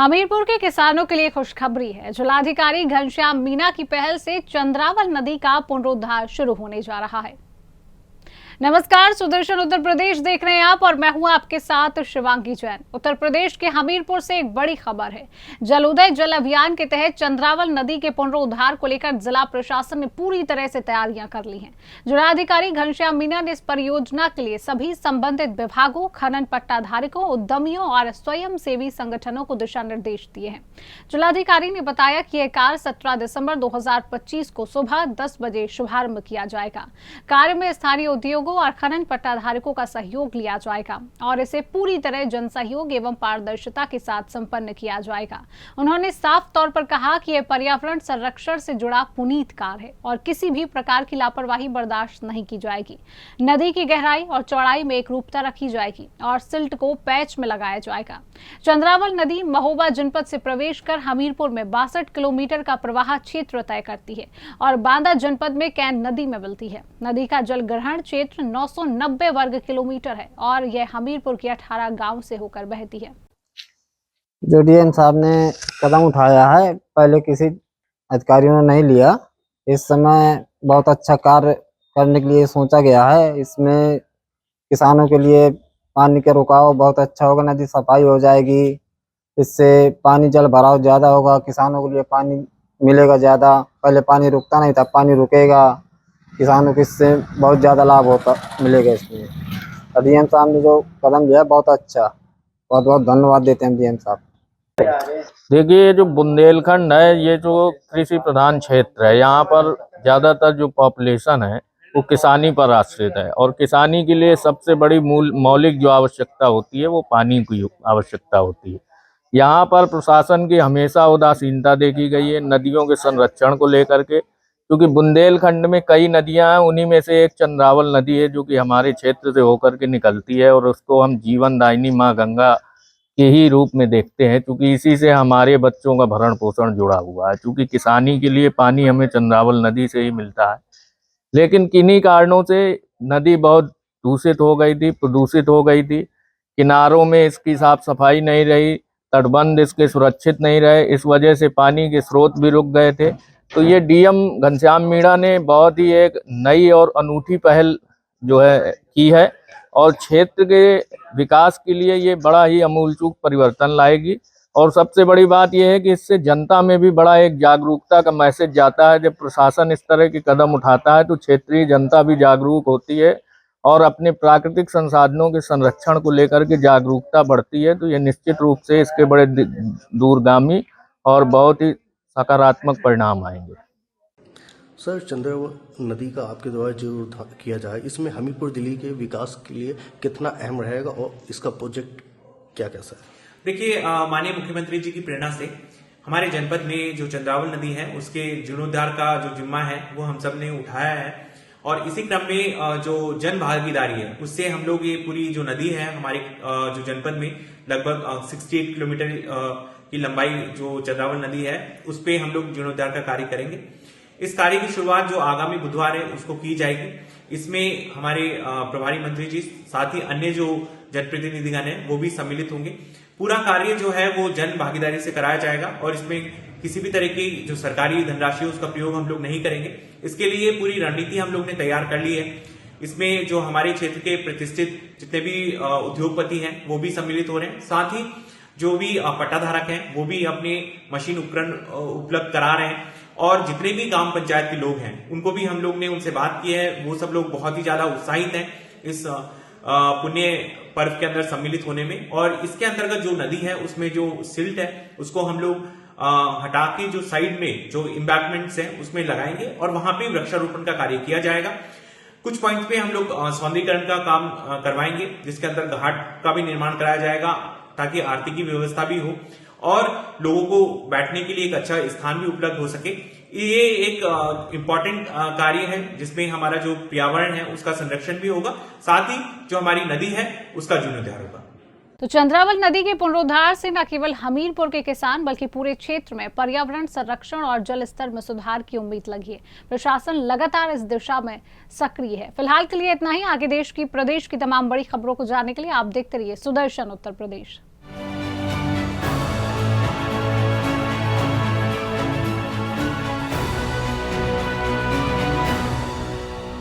हमीरपुर के किसानों के लिए खुशखबरी है। जिलाधिकारी घनश्याम मीणा की पहल से चंद्रावल नदी का पुनरुद्धार शुरू होने जा रहा है। नमस्कार, सुदर्शन उत्तर प्रदेश देख रहे हैं आप और मैं हूं आपके साथ शिवांगी जैन। उत्तर प्रदेश के हमीरपुर से एक बड़ी खबर है। जलोदय जल अभियान के तहत चंद्रावल नदी के पुनरुद्धार को लेकर जिला प्रशासन ने पूरी तरह से तैयारियां कर ली हैं। जिलाधिकारी घनश्याम मीणा ने इस परियोजना के लिए सभी संबंधित विभागों, खनन पट्टा धारकों, उद्यमियों और स्वयं सेवी संगठनों को दिशा निर्देश दिए हैं। जिलाधिकारी ने बताया कि यह कार्य 17 दिसंबर 2025 को सुबह 10 बजे शुभारंभ किया जाएगा। कार्य में स्थानीय उद्योग और खनन पट्टाधारकों का सहयोग लिया जाएगा और इसे पूरी तरह जन सहयोग एवं पारदर्शिता के साथ संपन्न किया जाएगा। उन्होंने साफ तौर पर कहा कि यह पर्यावरण संरक्षण से जुड़ा पुनीत कार्य है और किसी भी प्रकार की लापरवाही बर्दाश्त नहीं की जाएगी। नदी की गहराई और चौड़ाई में एक रूपता रखी जाएगी और सिल्ट को पैच में लगाया जाएगा। चंद्रावल नदी महोबा जनपद से प्रवेश कर हमीरपुर में 62 किलोमीटर का प्रवाह क्षेत्र तय करती है और बांदा जनपद में कैन नदी में मिलती है। नदी का जल ग्रहण क्षेत्र 990 वर्ग किलोमीटर है और यह हमीरपुर के 18 गांव से होकर बहती है। जो डीएम साहब ने कदम उठाया है, पहले किसी अधिकारियों ने नहीं लिया। इस समय बहुत अच्छा कार्य करने के लिए सोचा गया है। इसमें किसानों के लिए पानी का रुकाव बहुत अच्छा होगा, नदी सफाई हो जाएगी, इससे पानी जल भराव ज़्यादा होगा, किसानों के लिए पानी मिलेगा ज़्यादा। पहले पानी रुकता नहीं था, पानी रुकेगा, किसानों को इससे बहुत ज़्यादा लाभ होता मिलेगा। इसमें डीएम साहब ने जो कदम लिया बहुत अच्छा, बहुत बहुत धन्यवाद देते हैं डीएम साहब। देखिए, ये जो बुंदेलखंड है, ये जो कृषि प्रधान क्षेत्र है, यहाँ पर ज़्यादातर जो पॉपुलेशन है वो किसानी पर आश्रित है और किसानी के लिए सबसे बड़ी मौलिक जो आवश्यकता होती है वो पानी की आवश्यकता होती है। यहाँ पर प्रशासन की हमेशा उदासीनता देखी गई है नदियों के संरक्षण को लेकर के, क्योंकि बुंदेलखंड में कई नदियां हैं, उन्हीं में से एक चंद्रावल नदी है जो कि हमारे क्षेत्र से होकर के निकलती है और उसको हम जीवन दायिनी माँ गंगा के ही रूप में देखते हैं, क्योंकि इसी से हमारे बच्चों का भरण पोषण जुड़ा हुआ है। क्योंकि किसानी के लिए पानी हमें चंद्रावल नदी से ही मिलता है, लेकिन किन्हीं कारणों से नदी बहुत दूषित हो गई थी, प्रदूषित हो गई थी। किनारों में इसकी साफ सफाई नहीं रही, तटबंध इसके सुरक्षित नहीं रहे, इस वजह से पानी के स्रोत भी रुक गए थे। तो ये डीएम घनश्याम मीणा ने बहुत ही एक नई और अनूठी पहल जो है की है और क्षेत्र के विकास के लिए ये बड़ा ही अमूलचूल परिवर्तन लाएगी। और सबसे बड़ी बात यह है कि इससे जनता में भी बड़ा एक जागरूकता का मैसेज जाता है। जब प्रशासन इस तरह के कदम उठाता है तो क्षेत्रीय जनता भी जागरूक होती है और अपने प्राकृतिक संसाधनों के संरक्षण को लेकर के जागरूकता बढ़ती है। तो ये निश्चित रूप से इसके बड़े दूरगामी और बहुत ही सकारात्मक परिणाम आएंगे। सर, चंद्रावल नदी का आपके द्वारा जो किया जाए, इसमें हमीरपुर जिले के विकास के लिए कितना अहम रहेगा और इसका प्रोजेक्ट क्या कैसा है? देखिए, माननीय मुख्यमंत्री जी की प्रेरणा से हमारे जनपद में जो चंद्रावल नदी है उसके जीर्णोद्धार का जो जिम्मा है वो हम सब ने उठाया है और इसी क्रम में जो जन भागीदारी है उससे हम लोग ये पूरी जो नदी है हमारे जो जनपद में लगभग 68 किलोमीटर की लंबाई जो चंद्रावल नदी है उस पे हम लोग जीर्णोद्धार का कार्य करेंगे। इस कार्य की शुरुआत जो आगामी बुधवार है उसको की जाएगी। इसमें हमारे प्रभारी मंत्री जी साथ ही अन्य जो जनप्रतिनिधिगण हैं वो भी सम्मिलित होंगे। पूरा कार्य जो है वो जन भागीदारी से कराया जाएगा और इसमें किसी भी तरह की जो सरकारी धनराशि है उसका प्रयोग हम लोग नहीं करेंगे। इसके लिए पूरी रणनीति हम लोग ने तैयार कर ली है। इसमें जो हमारे क्षेत्र के प्रतिष्ठित जितने भी उद्योगपति हैं वो भी सम्मिलित हो रहे हैं, साथ ही जो भी पट्टाधारक हैं वो भी अपने मशीन उपकरण उपलब्ध करा रहे हैं और जितने भी ग्राम पंचायत के लोग हैं उनको भी हम लोग ने उनसे बात की है। वो सब लोग बहुत ही ज्यादा उत्साहित हैं इस पुण्य पर्व के अंदर सम्मिलित होने में। और इसके अंतर्गत जो नदी है उसमें जो सिल्ट है उसको हम लोग हटा के जो साइड में जो एम्बैंकमेंट्स हैं उसमें लगाएंगे और वहां पे वृक्षारोपण का कार्य किया जाएगा। कुछ पॉइंट पे हम लोग सौंदर्यीकरण का काम करवाएंगे, जिसके अंदर घाट का भी निर्माण कराया जाएगा ताकि आरती की व्यवस्था भी हो और लोगों को बैठने के लिए एक अच्छा स्थान भी उपलब्ध हो सके। ये एक इम्पॉर्टेंट कार्य है जिसमें हमारा जो पर्यावरण है उसका संरक्षण भी होगा, साथ ही जो हमारी नदी है उसका जीर्णोद्धार होगा। तो चंद्रावल नदी के पुनरुद्धार से न केवल हमीरपुर के किसान बल्कि पूरे क्षेत्र में पर्यावरण संरक्षण और जल स्तर में सुधार की उम्मीद लगी है। प्रशासन लगातार इस दिशा में सक्रिय है। फिलहाल के लिए इतना ही। आगे देश की प्रदेश की तमाम बड़ी खबरों को जानने के लिए आप देखते रहिए सुदर्शन उत्तर प्रदेश।